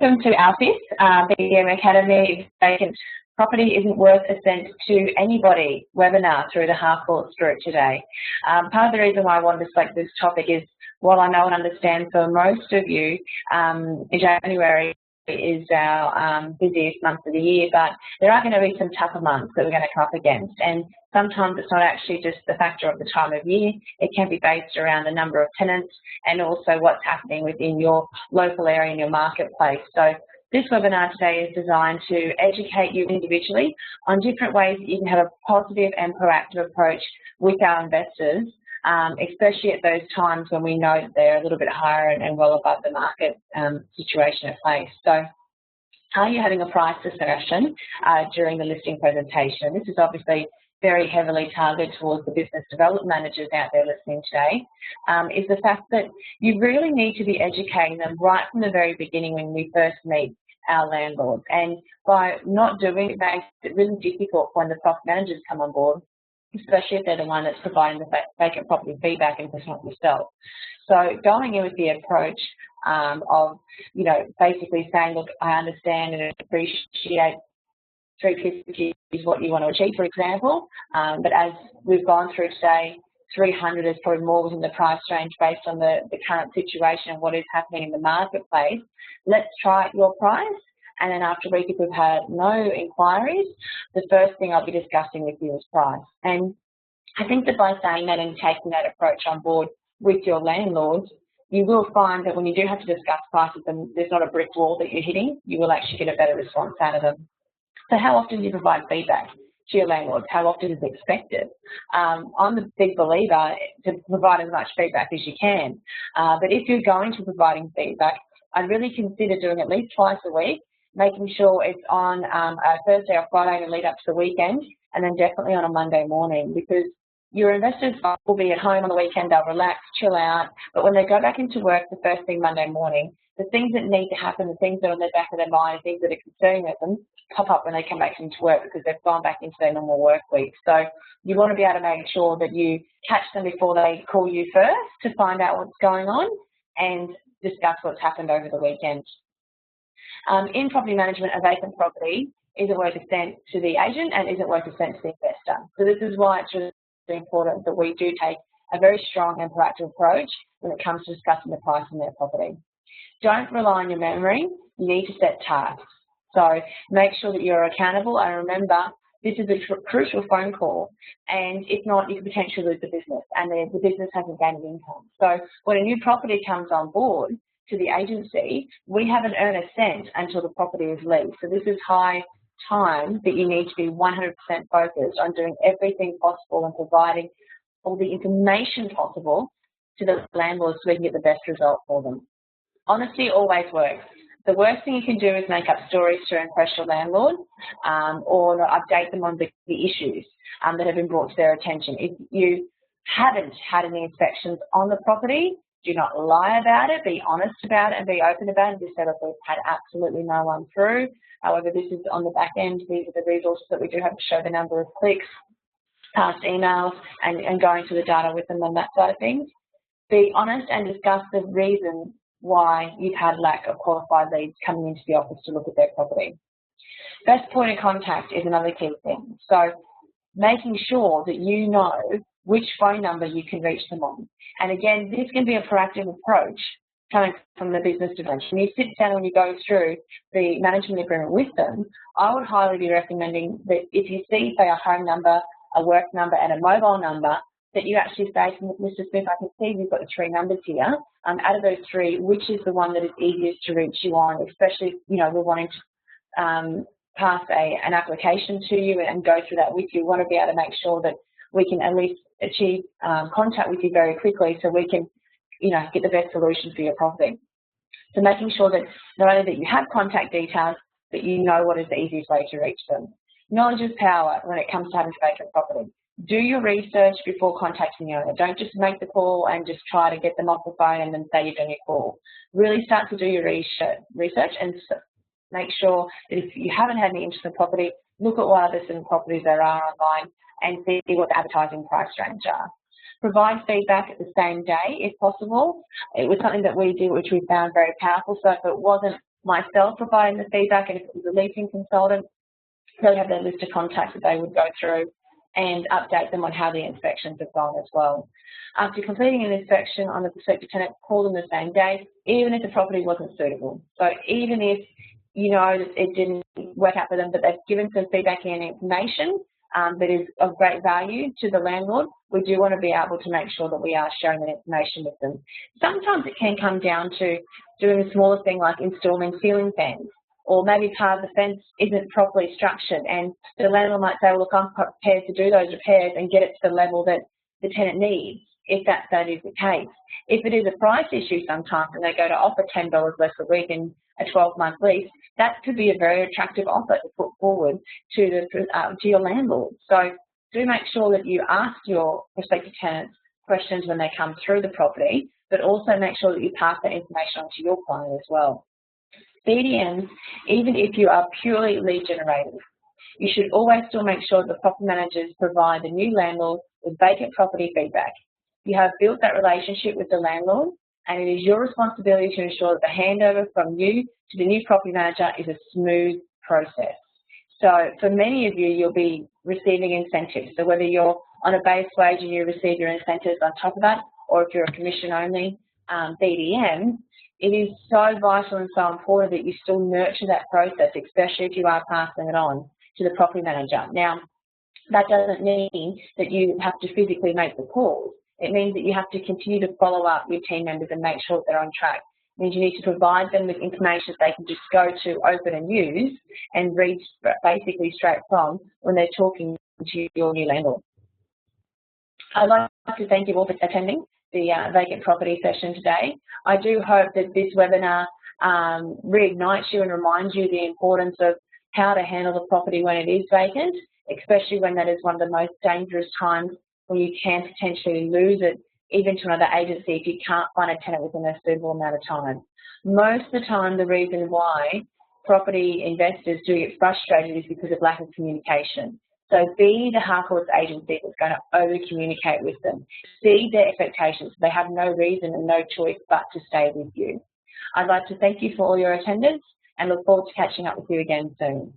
Welcome to our fifth BDM Academy Vacant Property Isn't Worth a Cent to Anybody webinar through the Half Court Group today. Part of the reason why I wanted to select this topic is, while I know and understand for most of you, January is our busiest month of the year, but there are going to be some tougher months that we're going to come up against, and sometimes it's not actually just the factor of the time of year. It can be based around the number of tenants and also what's happening within your local area and your marketplace. So this webinar today is designed to educate you individually on different ways that you can have a positive and proactive approach with our investors, especially at those times when we know that they're a little bit higher and well above the market situation at place. So, are you having a price discussion during the listing presentation? This is obviously very heavily targeted towards the business development managers out there listening today, is the fact that you really need to be educating them right from the very beginning when we first meet our landlords. And by not doing it, makes it really difficult when the property managers come on board, especially if they're the one that's providing the vacant property feedback and it's not yourself. So going in with the approach of, basically saying, look, I understand and appreciate 350 is what you want to achieve, for example, but as we've gone through today, 300 is probably more within the price range based on the current situation and what is happening in the marketplace. Let's try at your price. And then after a week, if we've had no inquiries, the first thing I'll be discussing with you is price. And I think that by saying that and taking that approach on board with your landlords, you will find that when you do have to discuss prices and there's not a brick wall that you're hitting, you will actually get a better response out of them. So how often do you provide feedback to your landlords? How often is it expected? I'm a big believer to provide as much feedback as you can. But if you're going to be providing feedback, I'd really consider doing at least twice a week, making sure it's on a Thursday or Friday to lead up to the weekend, and then definitely on a Monday morning, because your investors will be at home on the weekend, they'll relax, chill out, but when they go back into work the first thing Monday morning, the things that need to happen, the things that are on the back of their mind, the things that are concerning them, pop up when they come back into work because they've gone back into their normal work week. So you want to be able to make sure that you catch them before they call you first to find out what's going on and discuss what's happened over the weekend. In property management, a vacant property isn't worth a cent to the agent and isn't worth a cent to the investor. So this is why it's really important that we do take a very strong and proactive approach when it comes to discussing the price of their property. Don't rely on your memory. You need to set tasks. So make sure that you're accountable, and remember, this is a crucial phone call, and if not, you could potentially lose the business, and the business hasn't gained income. So when a new property comes on board to the agency, we haven't earned a cent until the property is leased. So this is high time that you need to be 100% focused on doing everything possible and providing all the information possible to the landlords so we can get the best result for them. Honesty always works. The worst thing you can do is make up stories to impress your landlord or update them on the issues that have been brought to their attention. If you haven't had any inspections on the property, do not lie about it, be honest about it and be open about it. Just say that we've had absolutely no one through. However, this is on the back end. These are the resources that we do have to show the number of clicks, past emails, and going through the data with them on that side of things. Be honest and discuss the reason why you've had lack of qualified leads coming into the office to look at their property. Best point of contact is another key thing. So making sure that you know which phone number you can reach them on. And again, this can be a proactive approach coming from the business development. When you sit down and you go through the management agreement with them, I would highly be recommending that if you see, say, a home number, a work number, and a mobile number, that you actually say to Mr. Smith, I can see you've got the three numbers here. Out of those three, which is the one that is easiest to reach you on, especially, we're wanting to pass an application to you and go through that with you. We want to be able to make sure that we can at least achieve contact with you very quickly so we can, get the best solution for your property. So making sure that not only that you have contact details, but you know what is the easiest way to reach them. Knowledge is power when it comes to having vacant property. Do your research before contacting the owner. Don't just make the call and just try to get them off the phone and then say you've done your call. Really start to do your research and make sure that if you haven't had any interest in property, look at what other certain properties there are online and see what the advertising price range are. Provide feedback at the same day if possible. It was something that we did which we found very powerful. So if it wasn't myself providing the feedback, and if it was a leasing consultant, they would have their list of contacts that they would go through and update them on how the inspections have gone as well. After completing an inspection on the prospective tenant, call them the same day, even if the property wasn't suitable. So even if you know that it didn't work out for them, but they've given some feedback and information that is of great value to the landlord, we do want to be able to make sure that we are sharing that information with them. Sometimes it can come down to doing a smaller thing like installing ceiling fans, or maybe part of the fence isn't properly structured, and the landlord might say, well, look, I'm prepared to do those repairs and get it to the level that the tenant needs, if that is the case. If it is a price issue sometimes and they go to offer $10 less a week in a 12-month lease, that could be a very attractive offer to put forward to your landlord. So do make sure that you ask your prospective tenants questions when they come through the property, but also make sure that you pass that information on to your client as well. BDMs, even if you are purely lead generators, you should always still make sure that the property managers provide the new landlord with vacant property feedback. You have built that relationship with the landlord, and it is your responsibility to ensure that the handover from you to the new property manager is a smooth process. So for many of you, you'll be receiving incentives. So whether you're on a base wage and you receive your incentives on top of that, or if you're a commission-only BDM, it is so vital and so important that you still nurture that process, especially if you are passing it on to the property manager. Now, that doesn't mean that you have to physically make the calls. It means that you have to continue to follow up with team members and make sure that they're on track. It means you need to provide them with information that they can just go to, open and use, and read basically straight from when they're talking to your new landlord. I'd like to thank you all for attending the vacant property session today. I do hope that this webinar reignites you and reminds you the importance of how to handle the property when it is vacant, especially when that is one of the most dangerous times when you can potentially lose it even to another agency if you can't find a tenant within a suitable amount of time. Most of the time, the reason why property investors do get frustrated is because of lack of communication. So be the half horse agency that's going to over-communicate with them. See their expectations. They have no reason and no choice but to stay with you. I'd like to thank you for all your attendance and look forward to catching up with you again soon.